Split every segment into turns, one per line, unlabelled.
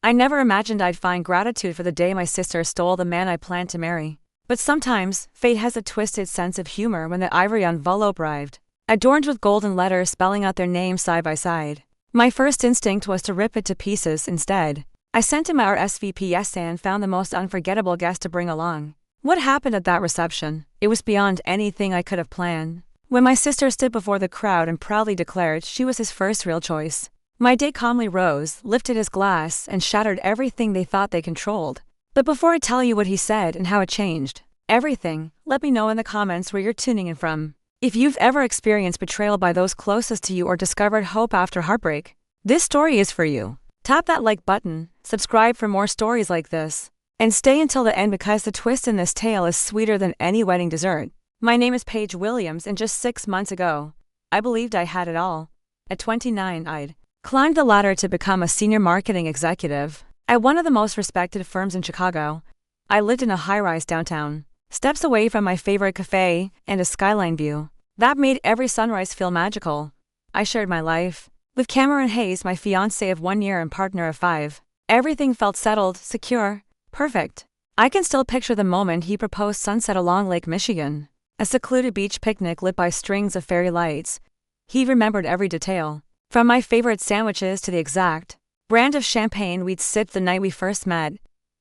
I never imagined I'd find gratitude for the day my sister stole the man I planned to marry. But sometimes, fate has a twisted sense of humor when the ivory envelope arrived, adorned with golden letters spelling out their names side by side. My first instinct was to rip it to pieces instead. I sent him our SVP essay and found the most unforgettable guest to bring along. What happened at that reception? It was beyond anything I could have planned. When my sister stood before the crowd and proudly declared she was his first real choice, my date calmly rose, lifted his glass, and shattered everything they thought they controlled. But before I tell you what he said and how it changed everything, let me know in the comments where you're tuning in from. If you've ever experienced betrayal by those closest to you or discovered hope after heartbreak, this story is for you. Tap that like button, subscribe for more stories like this, and stay until the end because the twist in this tale is sweeter than any wedding dessert. My name is Paige Williams, and just 6 months ago, I believed I had it all. At 29, I'd climbed the ladder to become a senior marketing executive at one of the most respected firms in Chicago. I lived in a high-rise downtown, steps away from my favorite cafe and a skyline view that made every sunrise feel magical. I shared my life with Cameron Hayes, my fiancé of 1 year and partner of 5. Everything felt settled, secure, perfect. I can still picture the moment he proposed, sunset along Lake Michigan, a secluded beach picnic lit by strings of fairy lights. He remembered every detail, from my favorite sandwiches to the exact brand of champagne we'd sipped the night we first met.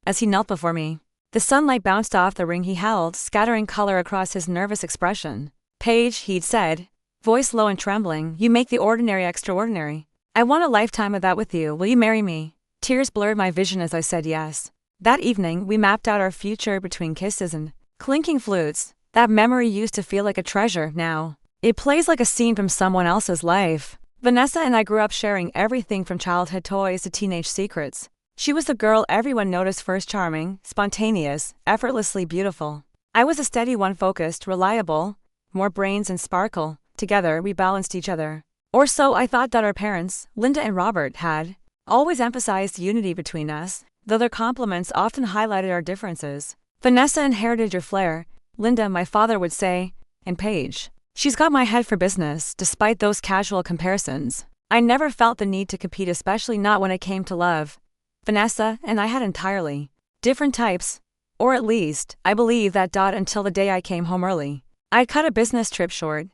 As he knelt before me, the sunlight bounced off the ring he held, scattering color across his nervous expression. "Paige," he'd said, voice low and trembling, "you make the ordinary extraordinary. I want a lifetime of that with you. Will you marry me?" Tears blurred my vision as I said yes. That evening, we mapped out our future between kisses and clinking flutes. That memory used to feel like a treasure. Now, it plays like a scene from someone else's life. Vanessa and I grew up sharing everything from childhood toys to teenage secrets. She was the girl everyone noticed first, charming, spontaneous, effortlessly beautiful. I was a steady one, focused, reliable, more brains and sparkle. Together, we balanced each other. Or so I thought. That our parents, Linda and Robert, had always emphasized unity between us, though their compliments often highlighted our differences. "Vanessa inherited your flair," Linda, my father, would say, and "Paige, she's got my head for business." Despite those casual comparisons, I never felt the need to compete, especially not when it came to love. Vanessa and I had entirely different types, or at least, I believe that. Until the day I came home early. I cut a business trip short,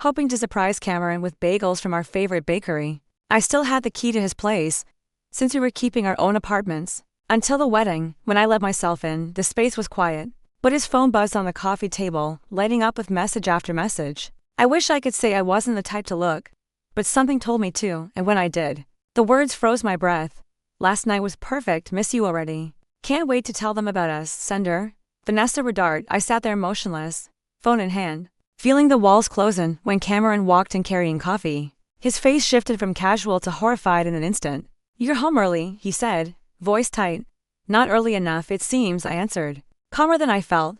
hoping to surprise Cameron with bagels from our favorite bakery. I still had the key to his place, since we were keeping our own apartments. Until the wedding, when I let myself in, the space was quiet, but his phone buzzed on the coffee table, lighting up with message after message. I wish I could say I wasn't the type to look, but something told me to, and when I did, the words froze my breath. "Last night was perfect, miss you already. Can't wait to tell them about us, sender." Vanessa Redart. I sat there motionless, phone in hand, feeling the walls closing when Cameron walked in carrying coffee. His face shifted from casual to horrified in an instant. "You're home early," he said, voice tight. "Not early enough, it seems," I answered, calmer than I felt.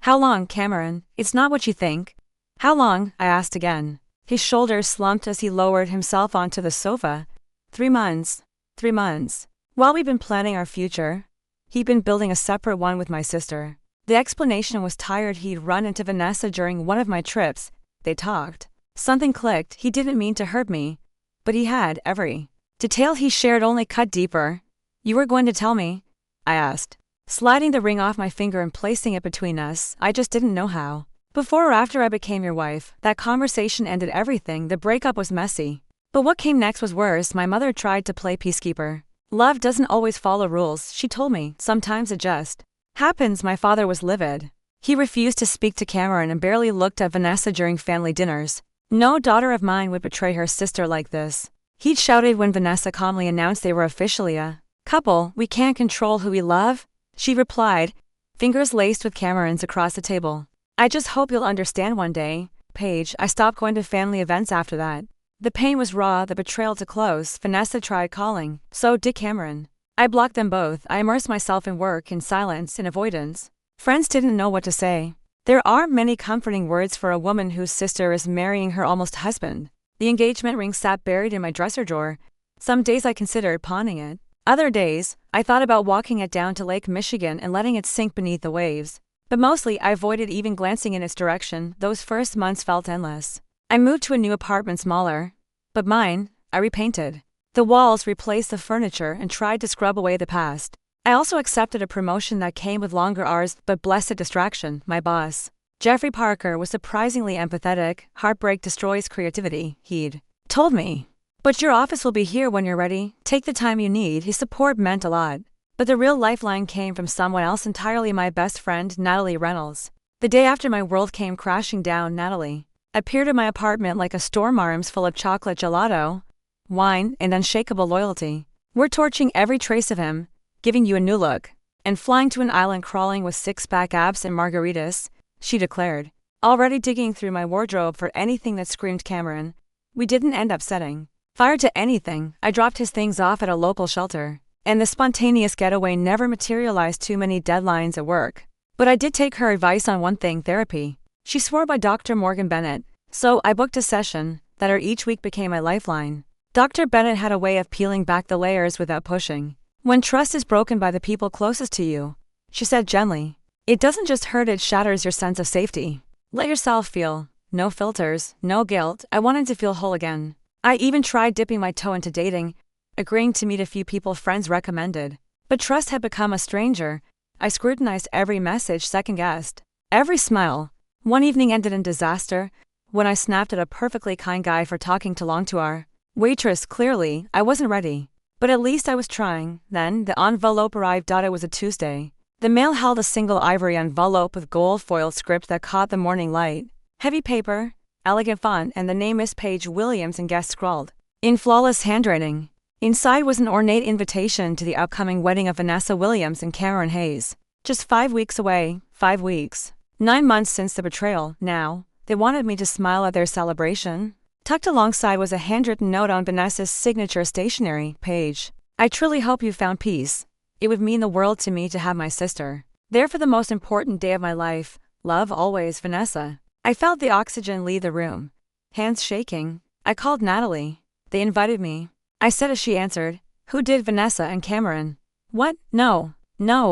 "How long, Cameron? It's not what you think." "How long?" I asked again. His shoulders slumped as he lowered himself onto the sofa. 3 months. 3 months. While we've been planning our future, he'd been building a separate one with my sister. The explanation was tired. He'd run into Vanessa during one of my trips. They talked. Something clicked. He didn't mean to hurt me, but he had. Every detail he shared only cut deeper. "You were going to tell me?" I asked, sliding the ring off my finger and placing it between us. "I just didn't know how." "Before or after I became your wife?" That conversation ended everything. The breakup was messy, but what came next was worse. My mother tried to play peacekeeper. "Love doesn't always follow rules," she told me. "Sometimes it just happens." My father was livid. He refused to speak to Cameron and barely looked at Vanessa during family dinners. No daughter of mine would betray her sister like this. He'd shouted when Vanessa calmly announced they were officially a couple. "We can't control who we love," she replied, fingers laced with Cameron's across the table. "I just hope you'll understand one day, Paige." I stopped going to family events after that. The pain was raw, the betrayal too close. Vanessa tried calling, so did Cameron. I blocked them both. I immersed myself in work, in silence, in avoidance. Friends didn't know what to say. There aren't many comforting words for a woman whose sister is marrying her almost husband. The engagement ring sat buried in my dresser drawer. Some days I considered pawning it. Other days, I thought about walking it down to Lake Michigan and letting it sink beneath the waves. But mostly, I avoided even glancing in its direction. Those first months felt endless. I moved to a new apartment, smaller, but mine. I repainted The walls replaced the furniture and tried to scrub away the past. I also accepted a promotion that came with longer hours, but blessed distraction, my boss. Jeffrey Parker was surprisingly empathetic. Heartbreak destroys creativity, he'd told me. But your office will be here when you're ready. Take the time you need. His support meant a lot. But the real lifeline came from someone else entirely, my best friend, Natalie Reynolds. The day after my world came crashing down, Natalie appeared in my apartment like a storm, arms full of chocolate gelato, wine, and unshakable loyalty. We're torching every trace of him, giving you a new look, and flying to an island crawling with six-pack abs and margaritas, she declared, already digging through my wardrobe for anything that screamed Cameron. We didn't end up setting fire to anything. I dropped his things off at a local shelter, and the spontaneous getaway never materialized. Too many deadlines at work. But I did take her advice on one thing: therapy. She swore by Dr. Morgan Bennett, so I booked a session that each week became my lifeline. Dr. Bennett had a way of peeling back the layers without pushing. When trust is broken by the people closest to you, she said gently, it doesn't just hurt, it shatters your sense of safety. Let yourself feel. No filters, no guilt. I wanted to feel whole again. I even tried dipping my toe into dating, agreeing to meet a few people friends recommended. But trust had become a stranger. I scrutinized every message, second-guessed every smile. One evening ended in disaster when I snapped at a perfectly kind guy for talking too long to our waitress. Clearly, I wasn't ready. But at least I was trying. Then, the envelope arrived. It was a Tuesday. The mail held a single ivory envelope with gold foiled script that caught the morning light. Heavy paper, elegant font, and the name Miss Paige Williams in guest scrawled in flawless handwriting. Inside was an ornate invitation to the upcoming wedding of Vanessa Williams and Cameron Hayes. Just 5 weeks away, 5 weeks. 9 months since the betrayal. Now, they wanted me to smile at their celebration. Tucked alongside was a handwritten note on Vanessa's signature stationery page. I truly hope you found peace. It would mean the world to me to have my sister there for the most important day of my life. Love always, Vanessa. I felt the oxygen leave the room. Hands shaking, I called Natalie. They invited me, I said as she answered. Who did? Vanessa and Cameron. What? No,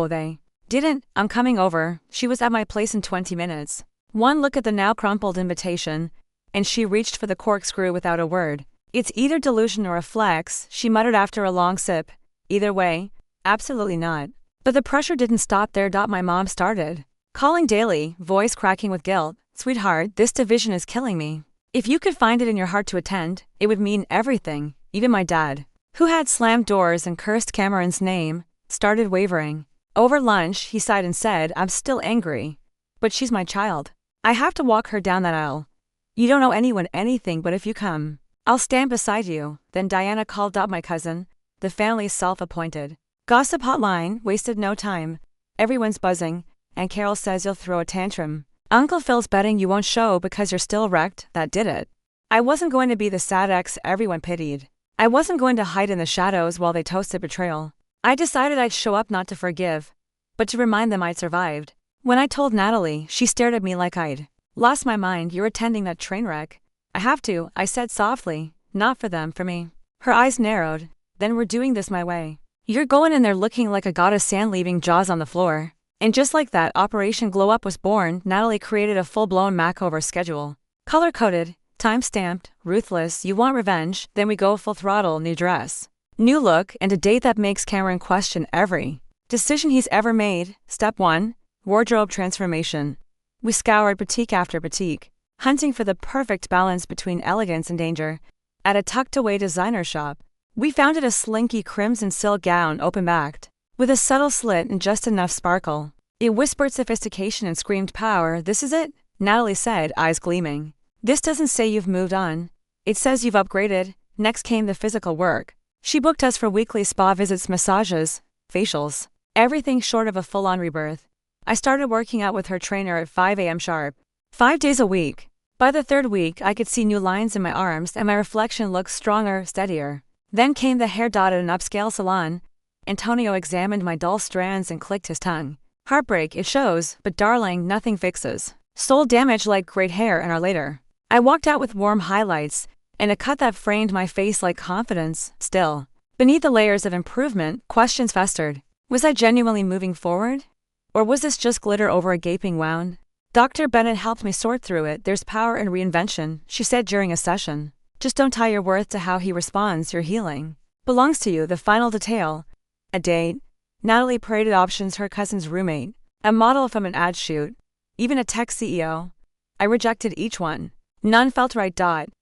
they didn't. I'm coming over. She was at my place in 20 minutes. One look at the now crumpled invitation, and she reached for the corkscrew without a word. It's either delusion or a flex, she muttered after a long sip. Either way, absolutely not. But the pressure didn't stop there. My mom started calling daily, voice cracking with guilt. Sweetheart, this division is killing me. If you could find it in your heart to attend, it would mean everything. Even my dad, who had slammed doors and cursed Cameron's name, started wavering. Over lunch, he sighed and said, I'm still angry. But she's my child. I have to walk her down that aisle. You don't owe anyone anything, but if you come, I'll stand beside you. Then Diana called up my cousin, the family's self-appointed gossip hotline. Wasted no time. Everyone's buzzing, and Carol says you'll throw a tantrum. Uncle Phil's betting you won't show because you're still wrecked. That did it. I wasn't going to be the sad ex everyone pitied. I wasn't going to hide in the shadows while they toasted betrayal. I decided I'd show up not to forgive, but to remind them I'd survived. When I told Natalie, she stared at me like I'd lost my mind. You're attending that train wreck. I have to, I said softly. Not for them, for me. Her eyes narrowed. Then we're doing this my way. You're going in there looking like a goddess, sand leaving jaws on the floor. And just like that, Operation Glow Up was born. Natalie created a full-blown makeover schedule. Color-coded, time-stamped, ruthless. You want revenge? Then we go full throttle. New dress, new look, and a date that makes Cameron question every decision he's ever made. Step 1. Wardrobe transformation. We scoured boutique after boutique, hunting for the perfect balance between elegance and danger. At a tucked-away designer shop, we found a slinky crimson silk gown, open-backed, with a subtle slit and just enough sparkle. It whispered sophistication and screamed power. This is it, Natalie said, eyes gleaming. This doesn't say you've moved on. It says you've upgraded. Next came the physical work. She booked us for weekly spa visits, massages, facials, everything short of a full-on rebirth. I started working out with her trainer at 5 a.m. sharp, 5 days a week. By the third week, I could see new lines in my arms and my reflection looked stronger, steadier. Then came the hair dot at an upscale salon. Antonio examined my dull strands and clicked his tongue. Heartbreak, it shows, but darling, nothing fixes soul damage like great hair an hour later. I walked out with warm highlights and a cut that framed my face like confidence. Still, beneath the layers of improvement, questions festered. Was I genuinely moving forward? Or was this just glitter over a gaping wound? Dr. Bennett helped me sort through it. There's power in reinvention, she said during a session. Just don't tie your worth to how he responds. You're healing. belongs to you. The final detail. A date. Natalie paraded options, her cousin's roommate, a model from an ad shoot, even a tech CEO. I rejected each one. None felt right.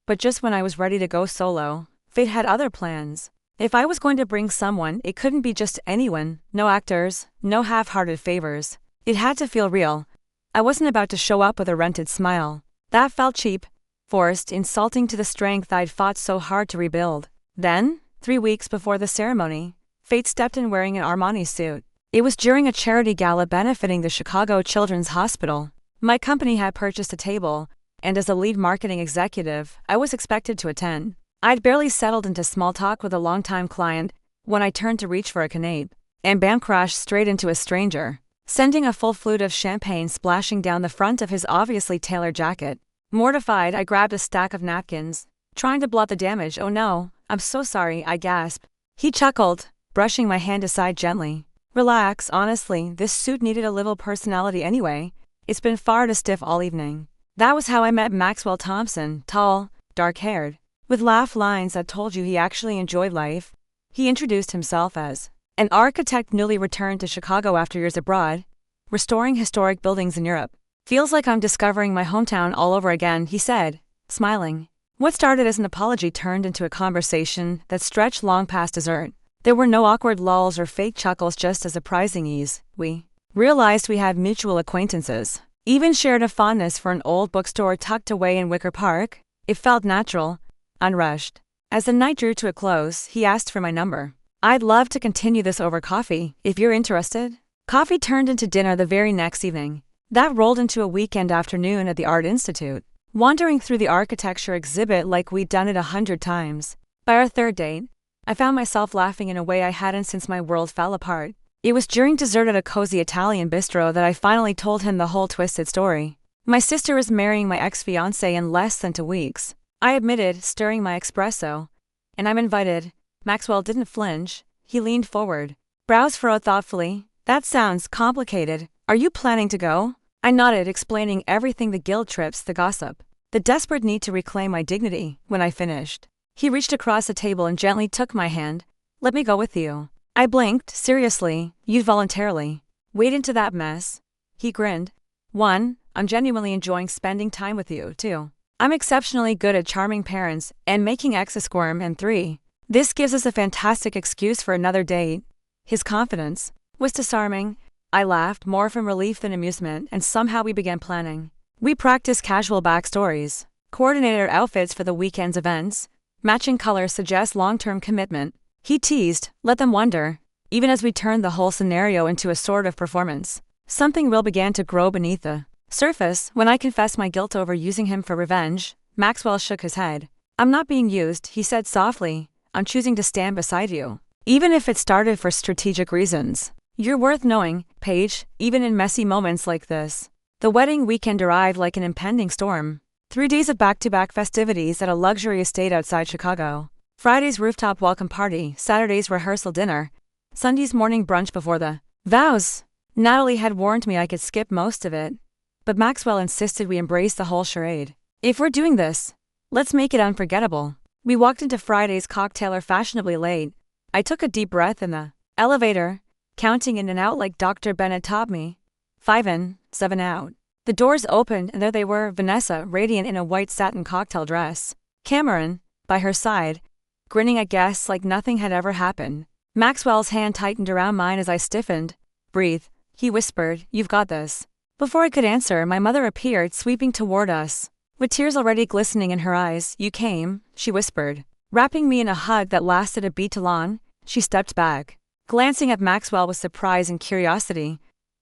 But just when I was ready to go solo, fate had other plans. If I was going to bring someone, it couldn't be just anyone, no actors, no half-hearted favors. It had to feel real. I wasn't about to show up with a rented smile. That felt cheap, forced, insulting to the strength I'd fought so hard to rebuild. Then, 3 weeks before the ceremony, fate stepped in wearing an Armani suit. It was during a charity gala benefiting the Chicago Children's Hospital. My company had purchased a table, and as a lead marketing executive, I was expected to attend. I'd barely settled into small talk with a longtime client when I turned to reach for a canapé, and bam, crashed straight into a stranger, sending a full flute of champagne splashing down the front of his obviously tailored jacket. Mortified, I grabbed a stack of napkins, trying to blot the damage. "Oh no, I'm so sorry," I gasped. He chuckled, brushing my hand aside gently. "Relax, honestly, this suit needed a little personality anyway. It's been far too stiff all evening." That was how I met Maxwell Thompson, tall, dark-haired, with laugh lines that told you he actually enjoyed life. He introduced himself as an architect newly returned to Chicago after years abroad, restoring historic buildings in Europe. "Feels like I'm discovering my hometown all over again," he said, smiling. What started as an apology turned into a conversation that stretched long past dessert. There were no awkward lulls or fake chuckles, just a surprising ease. We realized we had mutual acquaintances, even shared a fondness for an old bookstore tucked away in Wicker Park. It felt natural, unrushed. As the night drew to a close, he asked for my number. "I'd love to continue this over coffee, if you're interested." Coffee turned into dinner the very next evening. That rolled into a weekend afternoon at the Art Institute, wandering through the architecture exhibit like we'd done it 100 times. By our third date, I found myself laughing in a way I hadn't since my world fell apart. It was during dessert at a cozy Italian bistro that I finally told him the whole twisted story. My sister is marrying my ex-fiancé in less than 2 weeks, I admitted, stirring my espresso. "And I'm invited." Maxwell didn't flinch. He leaned forward, brows furrowed thoughtfully. "That sounds complicated. Are you planning to go?" I nodded, explaining everything: the guilt trips, the gossip, the desperate need to reclaim my dignity. When I finished, he reached across the table and gently took my hand. "Let me go with you." I blinked. "Seriously, you'd voluntarily wade into that mess?" He grinned. "1, I'm genuinely enjoying spending time with you. 2, I'm exceptionally good at charming parents and making exes squirm. And 3, this gives us a fantastic excuse for another date." His confidence was disarming. I laughed, more from relief than amusement, and somehow we began planning. We practiced casual backstories, coordinated our outfits for the weekend's events. Matching colors suggest long-term commitment. He teased, "Let them wonder." Even as we turned the whole scenario into a sort of performance, something real began to grow beneath the surface. When I confessed my guilt over using him for revenge, Maxwell shook his head. "I'm not being used," he said softly. "I'm choosing to stand beside you, even if it started for strategic reasons. You're worth knowing, Paige, even in messy moments like this." The wedding weekend arrived like an impending storm. 3 days of back-to-back festivities at a luxury estate outside Chicago. Friday's rooftop welcome party, Saturday's rehearsal dinner, Sunday's morning brunch before the vows. Natalie had warned me I could skip most of it, but Maxwell insisted we embrace the whole charade. "If we're doing this, let's make it unforgettable." We walked into Friday's cocktailer fashionably late. I took a deep breath in the elevator, counting in and out like Dr. Bennett taught me. 5 in, 7 out. The doors opened and there they were, Vanessa, radiant in a white satin cocktail dress. Cameron, by her side, grinning at guests like nothing had ever happened. Maxwell's hand tightened around mine as I stiffened. "Breathe," he whispered, "you've got this." Before I could answer, my mother appeared, sweeping toward us, with tears already glistening in her eyes. "You came," she whispered. Wrapping me in a hug that lasted a beat too long, she stepped back, glancing at Maxwell with surprise and curiosity.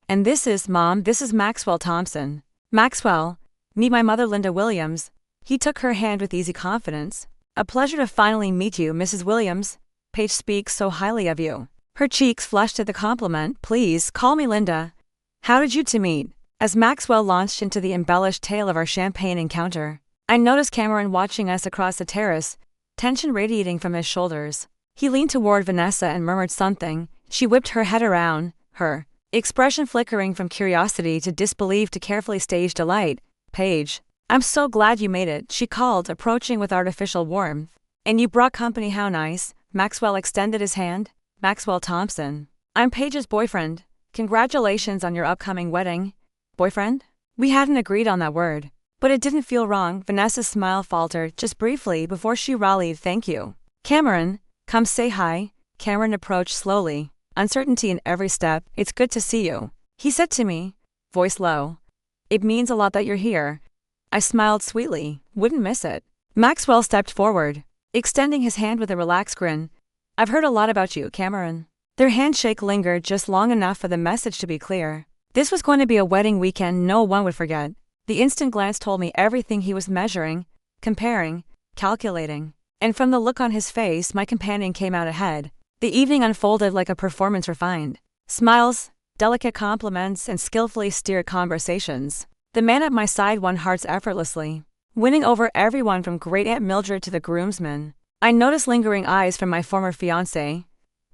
"And this is, Mom, this is Maxwell Thompson." "Maxwell, meet my mother, Linda Williams." He took her hand with easy confidence. "A pleasure to finally meet you, Mrs. Williams. Paige speaks so highly of you." Her cheeks flushed at the compliment. "Please, call me Linda." "How did you two meet?" As Maxwell launched into the embellished tale of our champagne encounter, I noticed Cameron watching us across the terrace, tension radiating from his shoulders. He leaned toward Vanessa and murmured something. She whipped her head around, her expression flickering from curiosity to disbelief to carefully staged delight. "Paige, I'm so glad you made it," she called, approaching with artificial warmth. "And you brought company, how nice." Maxwell extended his hand. Maxwell Thompson. I'm Paige's boyfriend. Congratulations on your upcoming wedding. Boyfriend? We hadn't agreed on that word. But it didn't feel wrong. Vanessa's smile faltered just briefly before she rallied. Thank you. Cameron, come say hi. Cameron approached slowly, uncertainty in every step. It's good to see you, he said to me, voice low. It means a lot that you're here. I smiled sweetly. Wouldn't miss it. Maxwell stepped forward, extending his hand with a relaxed grin. I've heard a lot about you, Cameron. Their handshake lingered just long enough for the message to be clear. This was going to be a wedding weekend no one would forget. The instant glance told me everything he was measuring, comparing, calculating. And from the look on his face, my companion came out ahead. The evening unfolded like a performance refined. Smiles, delicate compliments, and skillfully steered conversations. The man at my side won hearts effortlessly, winning over everyone from Great Aunt Mildred to the groomsmen. I noticed lingering eyes from my former fiancé,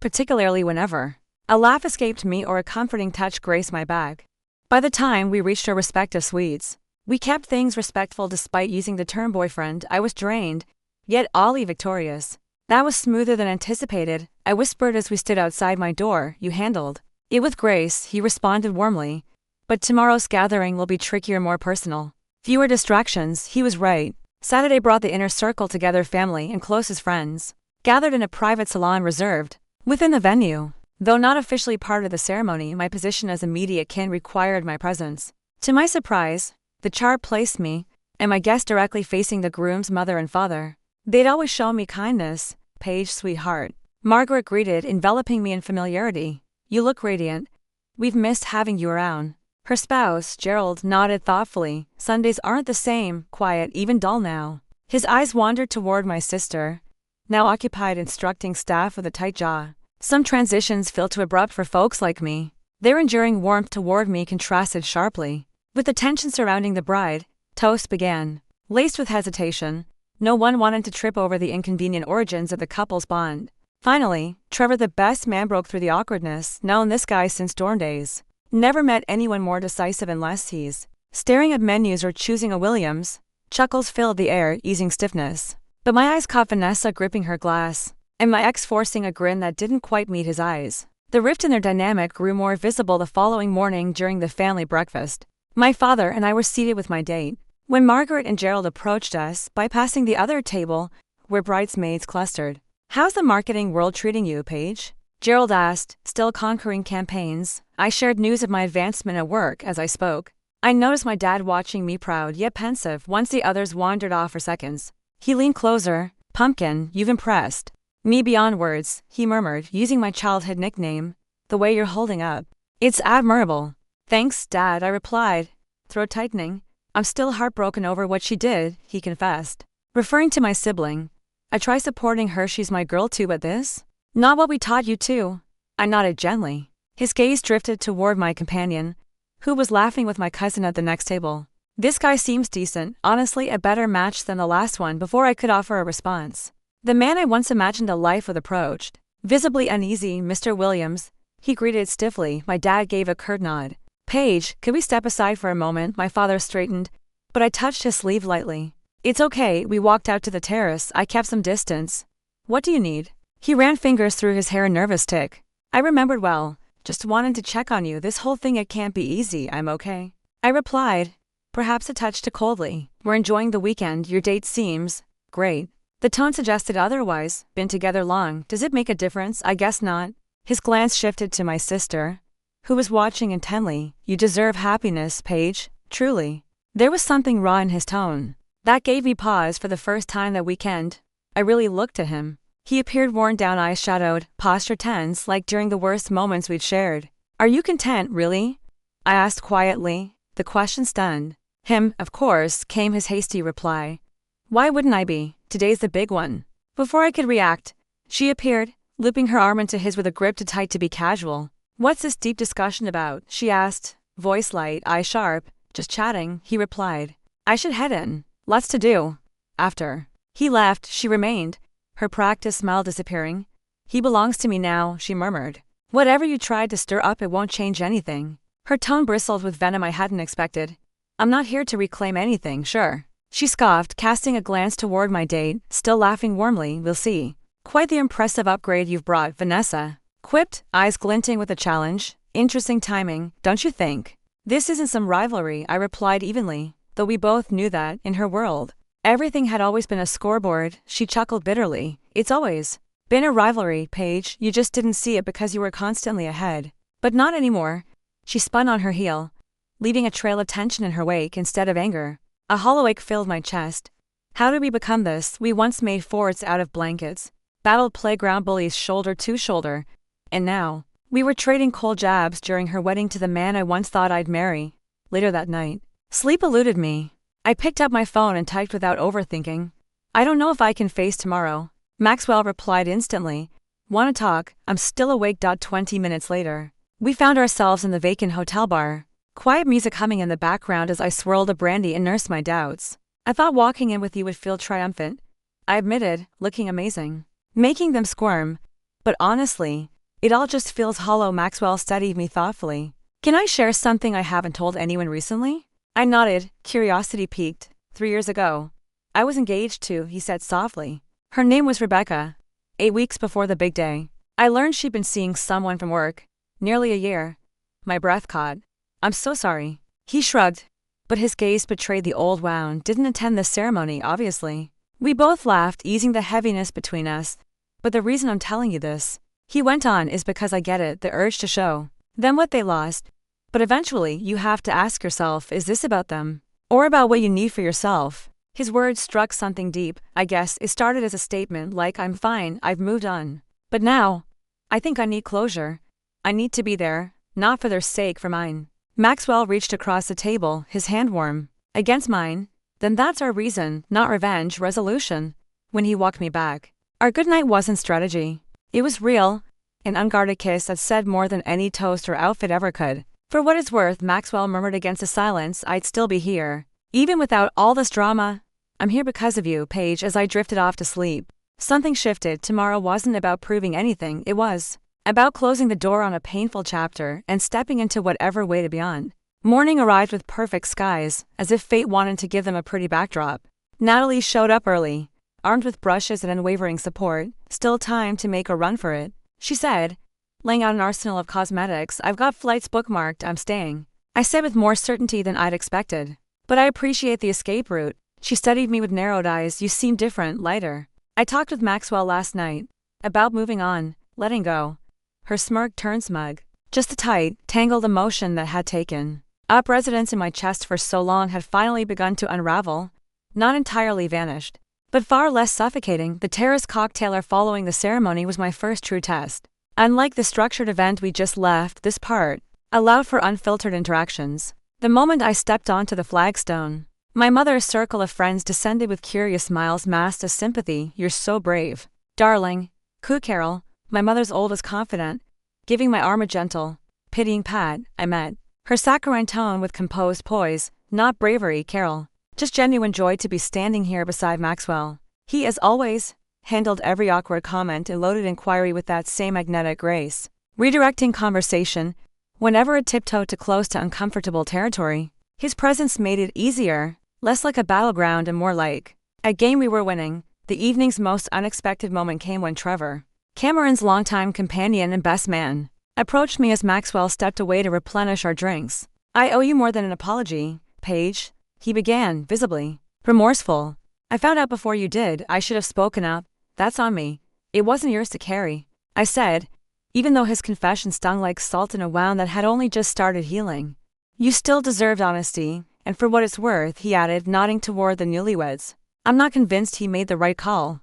particularly whenever a laugh escaped me or a comforting touch graced my back. By the time we reached our respective suites, we kept things respectful despite using the term boyfriend. I was drained, yet oddly victorious. That was smoother than anticipated, I whispered as we stood outside my door. You handled it with grace, he responded warmly. But tomorrow's gathering will be trickier, more personal. Fewer distractions. He was right. Saturday brought the inner circle together, family and closest friends, gathered in a private salon reserved within the venue. Though not officially part of the ceremony, my position as immediate kin required my presence. To my surprise, the chart placed me and my guest directly facing the groom's mother and father. They'd always shown me kindness. Paige, sweetheart, Margaret greeted, enveloping me in familiarity. You look radiant. We've missed having you around. Her spouse, Gerald, nodded thoughtfully. Sundays aren't the same, quiet, even dull now. His eyes wandered toward my sister, now occupied instructing staff with a tight jaw. Some transitions feel too abrupt for folks like me. Their enduring warmth toward me contrasted sharply with the tension surrounding the bride. Toast began, laced with hesitation. No one wanted to trip over the inconvenient origins of the couple's bond. Finally, Trevor, the best man, broke through the awkwardness. Known this guy since dorm days. Never met anyone more decisive unless he's staring at menus or choosing a Williams. Chuckles filled the air, easing stiffness. But my eyes caught Vanessa gripping her glass, and my ex forcing a grin that didn't quite meet his eyes. The rift in their dynamic grew more visible the following morning during the family breakfast. My father and I were seated with my date when Margaret and Gerald approached us, bypassing the other table where bridesmaids clustered. How's the marketing world treating you, Paige? Gerald asked, still conquering campaigns. I shared news of my advancement at work as I spoke. I noticed my dad watching me, proud yet pensive, once the others wandered off for seconds. He leaned closer. Pumpkin, you've impressed me beyond words, he murmured, using my childhood nickname. The way you're holding up. It's admirable. Thanks, Dad, I replied, throat tightening. I'm still heartbroken over what she did, he confessed. Referring to my sibling. I try supporting her, she's my girl too, but this? Not what we taught you to. I nodded gently. His gaze drifted toward my companion, who was laughing with my cousin at the next table. This guy seems decent, honestly a better match than the last one. Before I could offer a response, the man I once imagined a life with approached. Visibly uneasy, Mr. Williams, he greeted stiffly. My dad gave a curt nod. Paige, could we step aside for a moment? My father straightened, but I touched his sleeve lightly. It's okay, we walked out to the terrace. I kept some distance. What do you need? He ran fingers through his hair, a nervous tick. I remembered well. Just wanted to check on you. This whole thing, it can't be easy. I'm okay, I replied, perhaps a touch too coldly. We're enjoying the weekend. Your date seems great. The tone suggested otherwise. Been together long. Does it make a difference? I guess not. His glance shifted to my sister, who was watching intently. You deserve happiness, Paige. Truly. There was something raw in his tone that gave me pause. For the first time that weekend, I really looked at him. He appeared worn down, eyes shadowed, posture tense, like during the worst moments we'd shared. Are you content, really? I asked quietly. The question stunned him. Of course, came his hasty reply. Why wouldn't I be? Today's the big one. Before I could react, she appeared, looping her arm into his with a grip too tight to be casual. What's this deep discussion about? She asked, voice light, eyes sharp. Just chatting, he replied. I should head in. Lots to do. After he left, she remained, her practiced smile disappearing. He belongs to me now, she murmured. Whatever you tried to stir up, it won't change anything. Her tone bristled with venom I hadn't expected. I'm not here to reclaim anything, sure. She scoffed, casting a glance toward my date, still laughing warmly. We'll see. Quite the impressive upgrade you've brought, Vanessa quipped, eyes glinting with a challenge. Interesting timing, don't you think? This isn't some rivalry, I replied evenly, though we both knew that, in her world, everything had always been a scoreboard. She chuckled bitterly. It's always been a rivalry, Paige, you just didn't see it because you were constantly ahead. But not anymore. She spun on her heel, leaving a trail of tension in her wake instead of anger. A hollow ache filled my chest. How did we become this? We once made forts out of blankets, battled playground bullies shoulder to shoulder, and now, we were trading cold jabs during her wedding to the man I once thought I'd marry. Later that night, sleep eluded me. I picked up my phone and typed without overthinking. I don't know if I can face tomorrow. Maxwell replied instantly. Wanna talk? I'm still awake. 20 minutes later, we found ourselves in the vacant hotel bar. Quiet music humming in the background as I swirled a brandy and nursed my doubts. I thought walking in with you would feel triumphant, I admitted, looking amazing, making them squirm. But honestly, it all just feels hollow. Maxwell studied me thoughtfully. Can I share something I haven't told anyone recently? I nodded, curiosity piqued. 3 years ago, I was engaged to, he said softly. Her name was Rebecca. 8 weeks before the big day, I learned she'd been seeing someone from work. Nearly a year. My breath caught. I'm so sorry. He shrugged, but his gaze betrayed the old wound. Didn't attend the ceremony, obviously. We both laughed, easing the heaviness between us. But the reason I'm telling you this, he went on, is because I get it, the urge to show them what they lost. But eventually, you have to ask yourself, is this about them? Or about what you need for yourself? His words struck something deep. I guess it started as a statement like, I'm fine, I've moved on. But now, I think I need closure. I need to be there, not for their sake, for mine. Maxwell reached across the table, his hand warm against mine. Then that's our reason, not revenge, resolution. When he walked me back, our goodnight wasn't strategy. It was real, an unguarded kiss that said more than any toast or outfit ever could. For what it's worth, Maxwell murmured against the silence, I'd still be here, even without all this drama. I'm here because of you, Paige. As I drifted off to sleep, something shifted. Tomorrow wasn't about proving anything, it was about closing the door on a painful chapter and stepping into whatever waited beyond. Morning arrived with perfect skies, as if fate wanted to give them a pretty backdrop. Natalie showed up early, armed with brushes and unwavering support. Still time to make a run for it, she said, laying out an arsenal of cosmetics. I've got flights bookmarked, I'm staying, I said with more certainty than I'd expected. But I appreciate the escape route. She studied me with narrowed eyes. You seem different, lighter. I talked with Maxwell last night about moving on, letting go. Her smirk turned smug. Just the tight, tangled emotion that had taken up residence in my chest for so long had finally begun to unravel. Not entirely vanished, but far less suffocating. The terrace cocktailer following the ceremony was my first true test. Unlike the structured event we just left, this part allowed for unfiltered interactions. The moment I stepped onto the flagstone, my mother's circle of friends descended with curious smiles masked as sympathy. You're so brave, darling, cooed Carol, my mother's oldest confidant, giving my arm a gentle, pitying pat. I met her saccharine tone with composed poise. Not bravery, Carol, just genuine joy to be standing here beside Maxwell. He, as always, handled every awkward comment and loaded inquiry with that same magnetic grace, redirecting conversation whenever it tiptoed too close to uncomfortable territory. His presence made it easier, less like a battleground and more like a game we were winning. The evening's most unexpected moment came when Trevor, Cameron's longtime companion and best man, approached me as Maxwell stepped away to replenish our drinks. I owe you more than an apology, Paige, he began, visibly remorseful. I found out before you did. I should have spoken up. That's on me. It wasn't yours to carry, I said, even though his confession stung like salt in a wound that had only just started healing. You still deserved honesty, and for what it's worth, he added, nodding toward the newlyweds. I'm not convinced he made the right call.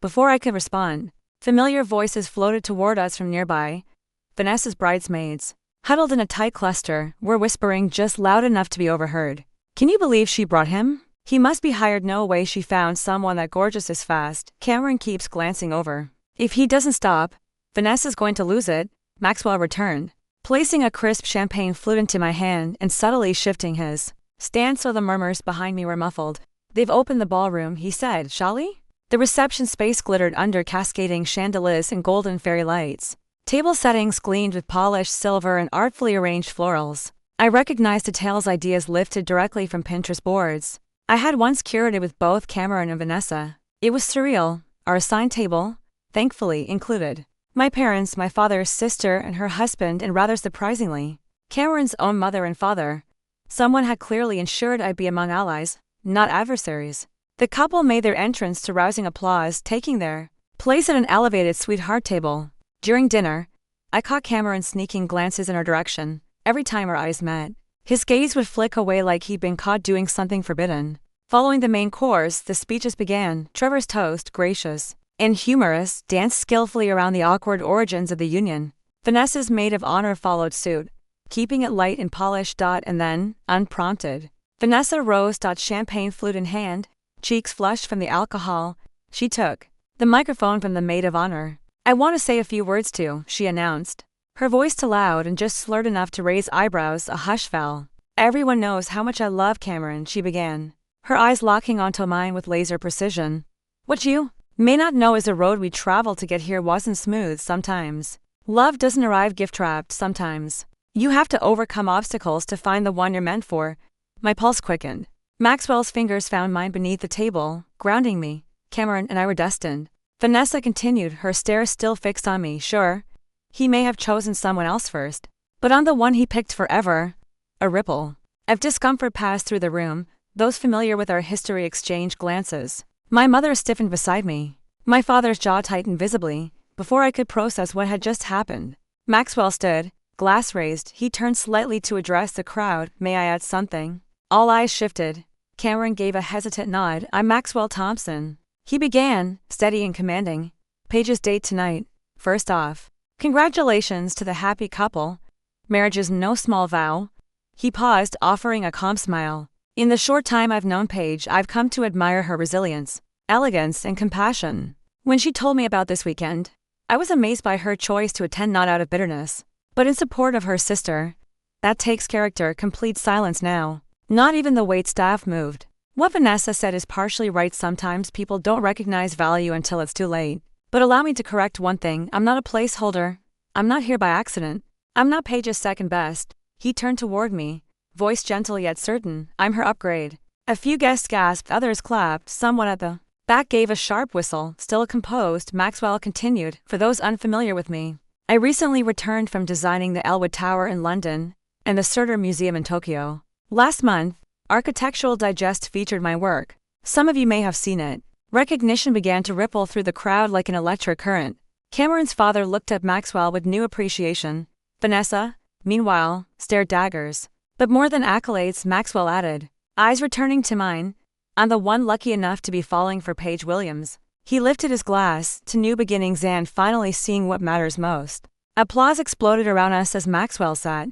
Before I could respond, familiar voices floated toward us from nearby. Vanessa's bridesmaids, huddled in a tight cluster, were whispering just loud enough to be overheard. Can you believe she brought him? He must be hired. No way she found someone that gorgeous is fast. Cameron keeps glancing over. If he doesn't stop, Vanessa's going to lose it. Maxwell returned, placing a crisp champagne flute into my hand and subtly shifting his stance so the murmurs behind me were muffled. They've opened the ballroom, he said, shall we? The reception space glittered under cascading chandeliers and golden fairy lights. Table settings gleamed with polished silver and artfully arranged florals. I recognized details, ideas lifted directly from Pinterest boards I had once curated with both Cameron and Vanessa. It was surreal. Our assigned table, thankfully, included my parents, my father's sister, and her husband, and rather surprisingly, Cameron's own mother and father. Someone had clearly ensured I'd be among allies, not adversaries. The couple made their entrance to rousing applause, taking their place at an elevated sweetheart table. During dinner, I caught Cameron sneaking glances in our direction. Every time our eyes met, his gaze would flick away like he'd been caught doing something forbidden. Following the main course, the speeches began. Trevor's toast, gracious and humorous, danced skillfully around the awkward origins of the union. Vanessa's maid of honor followed suit, keeping it light and polished. And then, unprompted, Vanessa rose. Champagne flute in hand, cheeks flushed from the alcohol, she took the microphone from the maid of honor. "I want to say a few words to," she announced. Her voice too loud and just slurred enough to raise eyebrows. A hush fell. "Everyone knows how much I love Cameron," she began, her eyes locking onto mine with laser precision. "What you may not know is the road we traveled to get here wasn't smooth sometimes. Love doesn't arrive gift-wrapped sometimes. You have to overcome obstacles to find the one you're meant for." My pulse quickened. Maxwell's fingers found mine beneath the table, grounding me. Cameron and I were destined. Vanessa continued, her stare still fixed on me. "Sure, he may have chosen someone else first, but I'm the one he picked forever." A ripple of discomfort passed through the room. Those familiar with our history exchanged glances. My mother stiffened beside me. My father's jaw tightened visibly. Before I could process what had just happened, Maxwell stood, glass raised. He turned slightly to address the crowd. "May I add something?" All eyes shifted. Cameron gave a hesitant nod. "I'm Maxwell Thompson," he began, steady and commanding. "Paige's date tonight. First off, congratulations to the happy couple. Marriage is no small vow." He paused, offering a calm smile. "In the short time I've known Paige, I've come to admire her resilience, elegance, and compassion. When she told me about this weekend, I was amazed by her choice to attend, not out of bitterness, but in support of her sister. That takes character." Complete silence now. Not even the waitstaff moved. What Vanessa said is partially right. Sometimes people don't recognize value until it's too late. But allow me to correct one thing. I'm not a placeholder. I'm not here by accident. I'm not Paige's second best. He turned toward me, voice gentle yet certain. "I'm her upgrade." A few guests gasped, others clapped. Someone at the back gave a sharp whistle. Still composed, Maxwell continued, "For those unfamiliar with me, I recently returned from designing the Elwood Tower in London and the Surter Museum in Tokyo. Last month, Architectural Digest featured my work. Some of you may have seen it." Recognition began to ripple through the crowd like an electric current. Cameron's father looked at Maxwell with new appreciation. Vanessa, meanwhile, stared daggers. "But more than accolades," Maxwell added, eyes returning to mine. "I'm the one lucky enough to be falling for Paige Williams." He lifted his glass, to new beginnings and finally seeing what matters most. Applause exploded around us as Maxwell sat,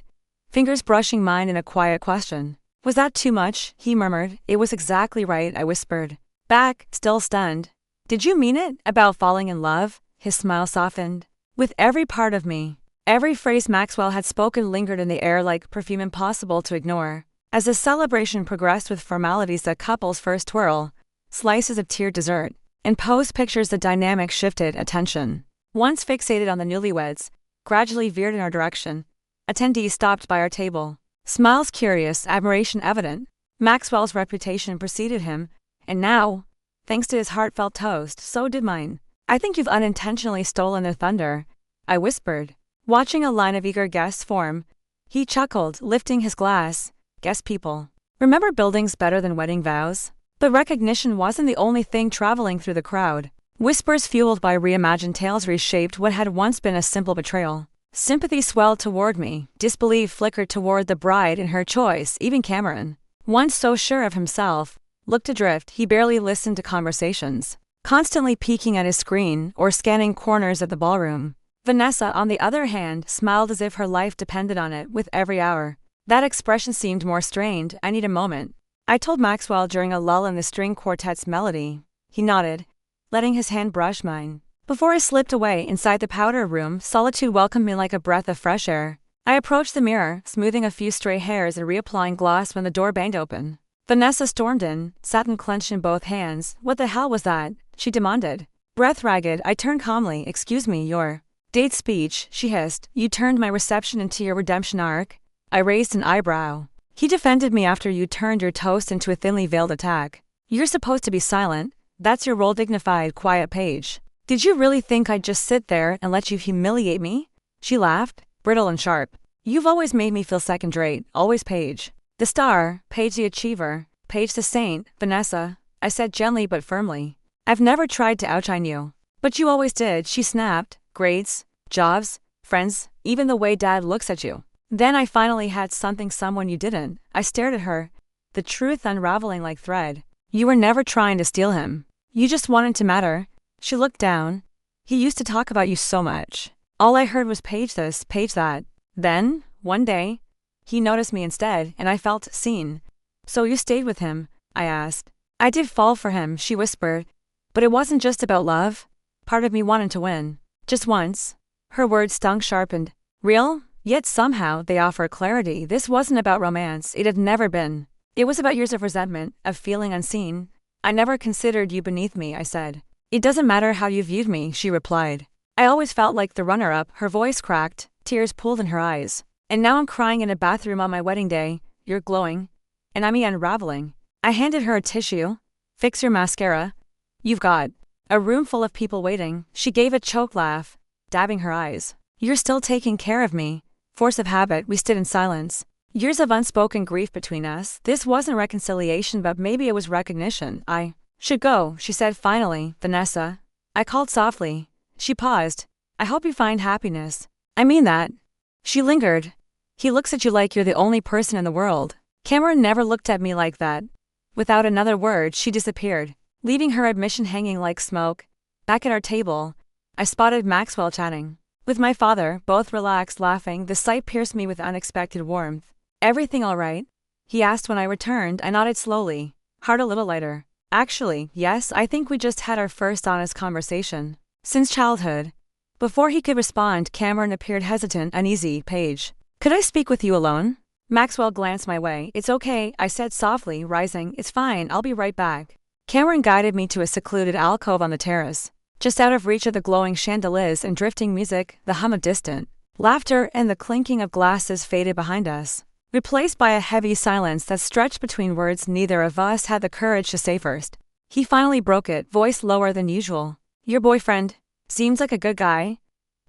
fingers brushing mine in a quiet question. "Was that too much?" he murmured. "It was exactly right," I whispered back, still stunned. "Did you mean it, about falling in love?" His smile softened. With every part of me, every phrase Maxwell had spoken lingered in the air like perfume impossible to ignore. As the celebration progressed with formalities, the couple's first twirl, slices of tiered dessert, and pose pictures, the dynamic shifted. Attention, once fixated on the newlyweds, gradually veered in our direction. Attendees stopped by our table, smiles curious, admiration evident. Maxwell's reputation preceded him, and now, thanks to his heartfelt toast, so did mine. "I think you've unintentionally stolen their thunder," I whispered, watching a line of eager guests form. He chuckled, lifting his glass. "Guess people remember buildings better than wedding vows." But recognition wasn't the only thing traveling through the crowd. Whispers fueled by reimagined tales reshaped what had once been a simple betrayal. Sympathy swelled toward me, disbelief flickered toward the bride and her choice. Even Cameron, once so sure of himself, looked adrift. He barely listened to conversations, constantly peeking at his screen or scanning corners of the ballroom. Vanessa, on the other hand, smiled as if her life depended on it. With every hour, that expression seemed more strained. "I need a moment," I told Maxwell during a lull in the string quartet's melody. He nodded, letting his hand brush mine. Before I slipped away inside the powder room, solitude welcomed me like a breath of fresh air. I approached the mirror, smoothing a few stray hairs and reapplying gloss when the door banged open. Vanessa stormed in, satin clenched in both hands. "What the hell was that?" she demanded. Breath ragged, I turned calmly. "Excuse me, your date speech," she hissed. "You turned my reception into your redemption arc?" I raised an eyebrow. "He defended me after you turned your toast into a thinly veiled attack. You're supposed to be silent. That's your role." Dignified, quiet Paige Did you really think I'd just sit there and let you humiliate me? She laughed, brittle and sharp. You've always made me feel second-rate, always Paige. The star, Paige the achiever, Paige the saint, Vanessa, I said gently but firmly. I've never tried to outshine you. But you always did, she snapped. Grades, jobs, friends, even the way Dad looks at you. Then I finally had someone you didn't. I stared at her, the truth unraveling like thread. You were never trying to steal him. You just wanted to matter. She looked down. He used to talk about you so much. All I heard was Paige this, Paige that. Then, one day, he noticed me instead, and I felt seen. So you stayed with him? I asked. I did fall for him, she whispered. But it wasn't just about love. Part of me wanted to win. Just once. Her words stung sharpened. Real? Yet somehow they offer clarity. This wasn't about romance. It had never been. It was about years of resentment, of feeling unseen. I never considered you beneath me, I said. It doesn't matter how you viewed me, she replied. I always felt like the runner-up. Her voice cracked, tears pooled in her eyes. And now I'm crying in a bathroom on my wedding day. You're glowing. And I'm unraveling. I handed her a tissue. Fix your mascara. You've got a room full of people waiting. She gave a choked laugh, dabbing her eyes. You're still taking care of me. Force of habit, we stood in silence. Years of unspoken grief between us. This wasn't reconciliation, but maybe it was recognition. I should go, she said finally. Vanessa. I called softly. She paused. I hope you find happiness. I mean that. She lingered. He looks at you like you're the only person in the world. Cameron never looked at me like that. Without another word, she disappeared, leaving her admission hanging like smoke. Back at our table, I spotted Maxwell chatting with my father, both relaxed, laughing. The sight pierced me with unexpected warmth. Everything all right? He asked when I returned. I nodded slowly, heart a little lighter. Actually, yes, I think we just had our first honest conversation since childhood. Before he could respond, Cameron appeared hesitant, uneasy. Paige, could I speak with you alone? Maxwell glanced my way. It's okay, I said softly, rising. It's fine, I'll be right back. Cameron guided me to a secluded alcove on the terrace, just out of reach of the glowing chandeliers and drifting music. The hum of distant laughter and the clinking of glasses faded behind us, replaced by a heavy silence that stretched between words neither of us had the courage to say first. He finally broke it, voice lower than usual. Your boyfriend seems like a good guy.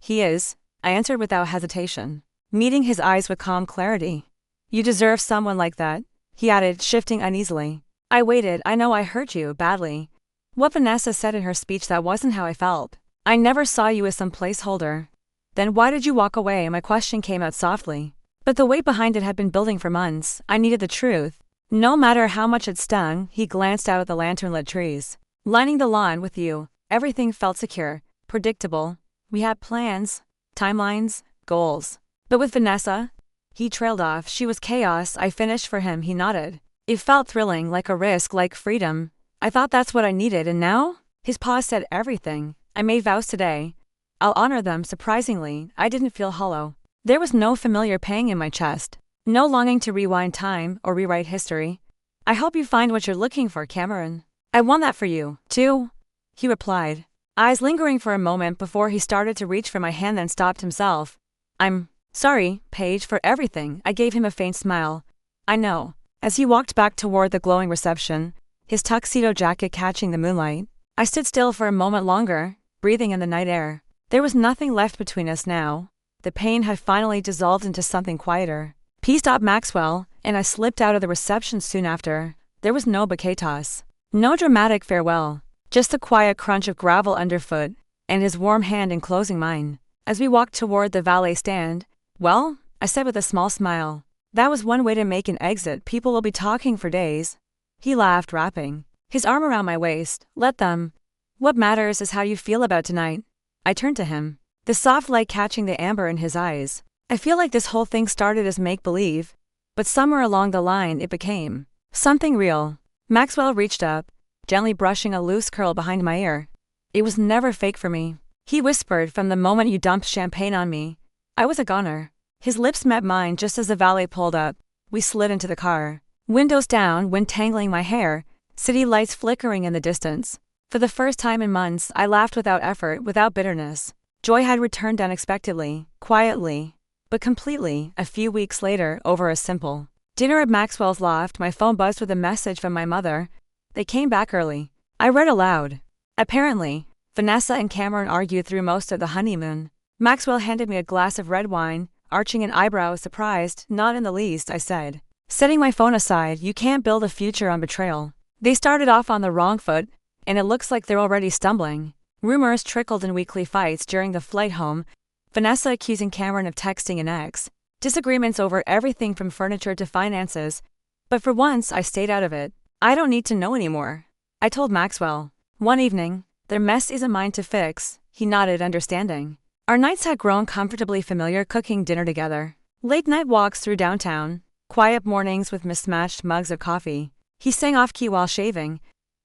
He is, I answered without hesitation, meeting his eyes with calm clarity. You deserve someone like that, he added, shifting uneasily. I waited. I know I hurt you badly. What Vanessa said in her speech, that wasn't how I felt. I never saw you as some placeholder. Then why did you walk away? My question came out softly, but the weight behind it had been building for months. I needed the truth, no matter how much it stung. He glanced out at the lantern-lit trees lining the lawn. With you, everything felt secure, predictable. We had plans, timelines, goals. But with Vanessa, he trailed off. She was chaos. I finished for him. He nodded. It felt thrilling, like a risk, like freedom. I thought that's what I needed, and now? His pause said everything. I made vows today. I'll honor them. Surprisingly, I didn't feel hollow. There was no familiar pang in my chest, no longing to rewind time or rewrite history. I hope you find what you're looking for, Cameron. I want that for you, too, he replied, eyes lingering for a moment before he started to reach for my hand, then stopped himself. I'm sorry, Paige, for everything. I gave him a faint smile. I know. As he walked back toward the glowing reception, his tuxedo jacket catching the moonlight, I stood still for a moment longer, breathing in the night air. There was nothing left between us now. The pain had finally dissolved into something quieter. P stopped Maxwell, and I slipped out of the reception soon after. There was no bouquet toss, no dramatic farewell, just the quiet crunch of gravel underfoot, and his warm hand enclosing mine. As we walked toward the valet stand, well, I said with a small smile, that was one way to make an exit. People will be talking for days. He laughed, wrapping his arm around my waist. Let them. What matters is how you feel about tonight. I turned to him, the soft light catching the amber in his eyes. I feel like this whole thing started as make-believe, but somewhere along the line it became something real. Maxwell reached up, gently brushing a loose curl behind my ear. It was never fake for me, he whispered. From the moment you dumped champagne on me, I was a goner. His lips met mine just as the valet pulled up. We slid into the car, windows down, wind tangling my hair, city lights flickering in the distance. For the first time in months, I laughed without effort, without bitterness. Joy had returned unexpectedly, quietly, but completely. A few weeks later, over a simple dinner at Maxwell's loft, my phone buzzed with a message from my mother. They came back early. I read aloud. Apparently, Vanessa and Cameron argued through most of the honeymoon. Maxwell handed me a glass of red wine, arching an eyebrow surprised. Not in the least, I said. Setting my phone aside, you can't build a future on betrayal. They started off on the wrong foot, and it looks like they're already stumbling. Rumors trickled in weekly fights during the flight home, Vanessa accusing Cameron of texting an ex. Disagreements over everything from furniture to finances. But for once, I stayed out of it. I don't need to know anymore, I told Maxwell. One evening, their mess isn't mine to fix, he nodded, understanding. Our nights had grown comfortably familiar, cooking dinner together. Late-night walks through downtown, quiet mornings with mismatched mugs of coffee. He sang off-key while shaving.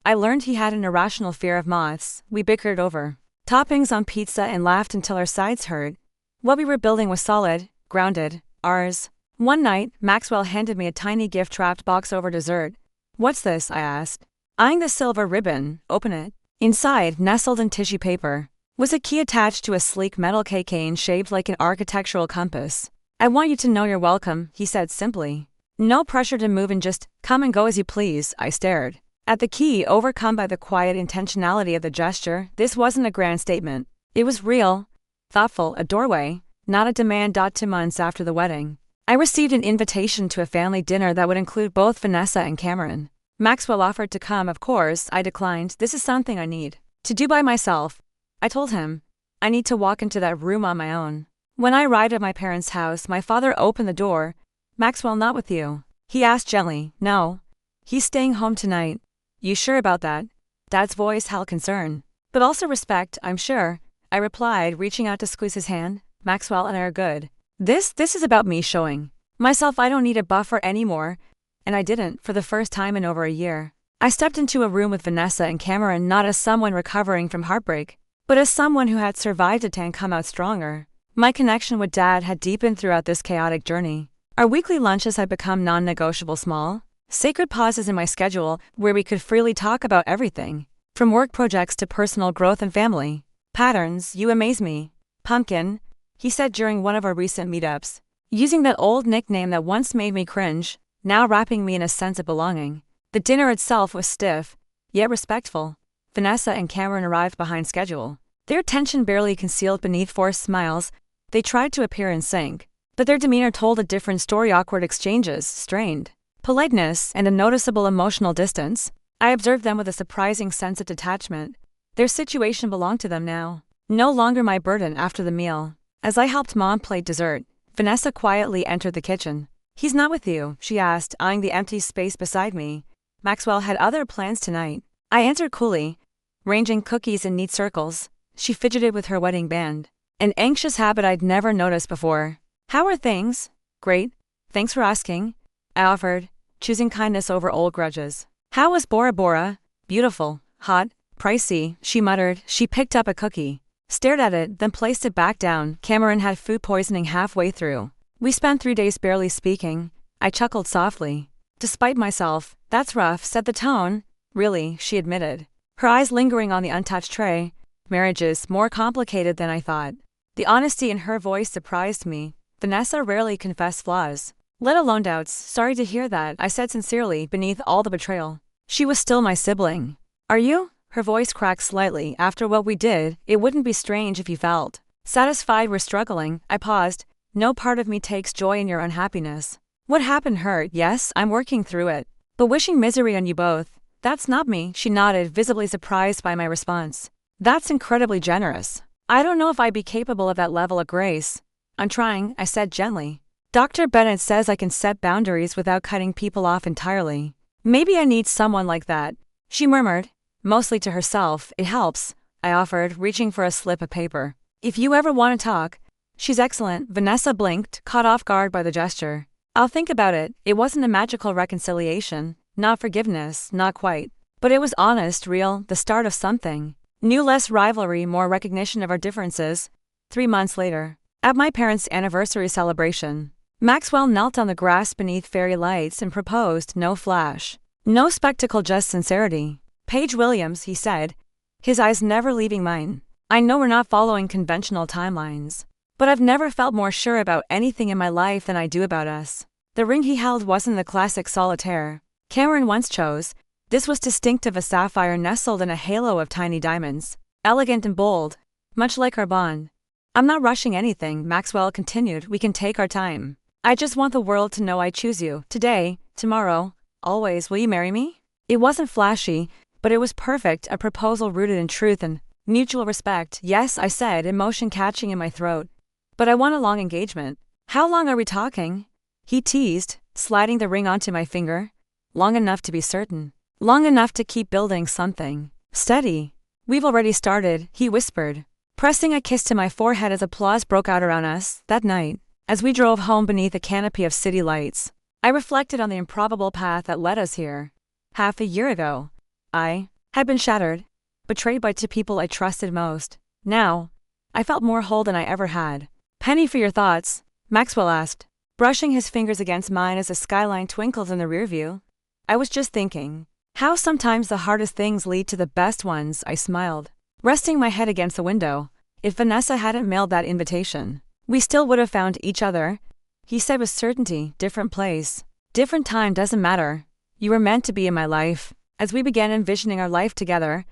I learned he had an irrational fear of moths. We bickered over toppings on pizza and laughed until our sides hurt. What we were building was solid, grounded, ours. One night, Maxwell handed me a tiny gift-wrapped box over dessert. What's this? I asked. Eyeing the silver ribbon. Open it. Inside, nestled in tissue paper, was a key attached to a sleek metal keychain shaped like an architectural compass. I want you to know you're welcome, he said simply. No pressure to move and just come and go as you please, I stared at the key, overcome by the quiet intentionality of the gesture. This wasn't a grand statement. It was real, thoughtful, a doorway, not a demand. 2 months after the wedding, I received an invitation to a family dinner that would include both Vanessa and Cameron. Maxwell offered to come. Of course, I declined. This is something I need to do by myself, I told him. I need to walk into that room on my own. When I arrived at my parents' house, my father opened the door. Maxwell, not with you? He asked gently. No. He's staying home tonight. You sure about that? Dad's voice held concern, but also respect, I'm sure, I replied, reaching out to squeeze his hand. Maxwell and I are good. This is about me showing myself I don't need a buffer anymore, and I didn't for the first time in over a year. I stepped into a room with Vanessa and Cameron not as someone recovering from heartbreak, but as someone who had survived it and come out stronger. My connection with Dad had deepened throughout this chaotic journey. Our weekly lunches had become non-negotiable, small, sacred pauses in my schedule where we could freely talk about everything, from work projects to personal growth and family patterns. You amaze me, Pumpkin, he said during one of our recent meetups, using that old nickname that once made me cringe, now wrapping me in a sense of belonging. The dinner itself was stiff, yet respectful. Vanessa and Cameron arrived behind schedule, their tension barely concealed beneath forced smiles. They tried to appear in sync, but their demeanor told a different story. Awkward exchanges, strained politeness, and a noticeable emotional distance. I observed them with a surprising sense of detachment. Their situation belonged to them now, no longer my burden. After the meal, as I helped Mom plate dessert, Vanessa quietly entered the kitchen. He's not with you? She asked, eyeing the empty space beside me. Maxwell had other plans tonight, I answered coolly, arranging cookies in neat circles. She fidgeted with her wedding band, an anxious habit I'd never noticed before. How are things? Great. Thanks for asking, I offered, choosing kindness over old grudges. How was Bora Bora? Beautiful, hot, pricey, she muttered. She picked up a cookie, stared at it, then placed it back down. Cameron had food poisoning halfway through. We spent 3 days barely speaking. I chuckled softly. Despite myself, that's rough, set the tone. Really, she admitted, her eyes lingering on the untouched tray. Marriage is more complicated than I thought. The honesty in her voice surprised me. Vanessa rarely confessed flaws, let alone doubts. Sorry to hear that, I said sincerely beneath all the betrayal. She was still my sibling. Are you? Her voice cracked slightly. After what we did, it wouldn't be strange if you felt satisfied we're struggling. I paused. No part of me takes joy in your unhappiness. What happened hurt, yes, I'm working through it. But wishing misery on you both, that's not me, she nodded, visibly surprised by my response. That's incredibly generous. I don't know if I'd be capable of that level of grace. I'm trying, I said gently. Dr. Bennett says I can set boundaries without cutting people off entirely. Maybe I need someone like that, she murmured, mostly to herself. It helps, I offered, reaching for a slip of paper. If you ever want to talk. She's excellent. Vanessa blinked, caught off guard by the gesture. I'll think about it. It wasn't a magical reconciliation, not forgiveness, not quite. But it was honest, real, the start of something new, less rivalry, more recognition of our differences. 3 months later, at my parents' anniversary celebration, Maxwell knelt on the grass beneath fairy lights and proposed. No flash, no spectacle, just sincerity. Paige Williams, he said, his eyes never leaving mine. I know we're not following conventional timelines, but I've never felt more sure about anything in my life than I do about us. The ring he held wasn't the classic solitaire Cameron once chose. This was distinctive, a sapphire nestled in a halo of tiny diamonds. elegant and bold, much like our bond. I'm not rushing anything, Maxwell continued. We can take our time. I just want the world to know I choose you, today, tomorrow, always. Will you marry me? It wasn't flashy, but it was perfect, a proposal rooted in truth and mutual respect. Yes, I said, emotion catching in my throat. But I want a long engagement. How long are we talking? He teased, sliding the ring onto my finger. Long enough to be certain. Long enough to keep building something. Steady. We've already started, he whispered, pressing a kiss to my forehead as applause broke out around us. That night, as we drove home beneath a canopy of city lights, I reflected on the improbable path that led us here. Half a year ago, I had been shattered, betrayed by two people I trusted most. Now, I felt more whole than I ever had. Penny for your thoughts, Maxwell asked, brushing his fingers against mine as the skyline twinkled in the rearview. I was just thinking, how sometimes the hardest things lead to the best ones, I smiled, resting my head against the window. If Vanessa hadn't mailed that invitation, we still would have found each other, he said with certainty. Different place, different time, doesn't matter. You were meant to be in my life. As we began envisioning our life together,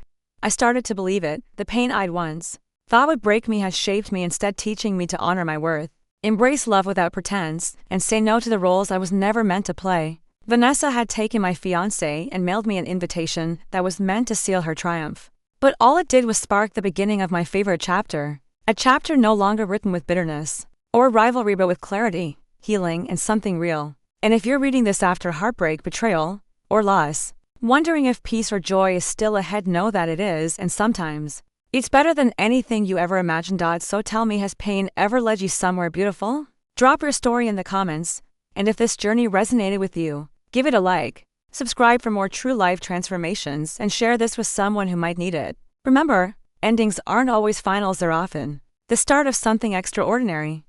I started to believe it. The pain I'd once thought would break me has shaped me, instead teaching me to honor my worth, embrace love without pretense, and say no to the roles I was never meant to play. Vanessa had taken my fiancé and mailed me an invitation that was meant to seal her triumph. But all it did was spark the beginning of my favorite chapter. A chapter no longer written with bitterness or rivalry, but with clarity, healing, and something real. And if you're reading this after heartbreak, betrayal, or loss, wondering if peace or joy is still ahead, know that it is, and sometimes it's better than anything you ever imagined. So tell me, has pain ever led you somewhere beautiful? Drop your story in the comments, and if this journey resonated with you, give it a like, subscribe for more true life transformations, and share this with someone who might need it. Remember, endings aren't always finals, they're often the start of something extraordinary.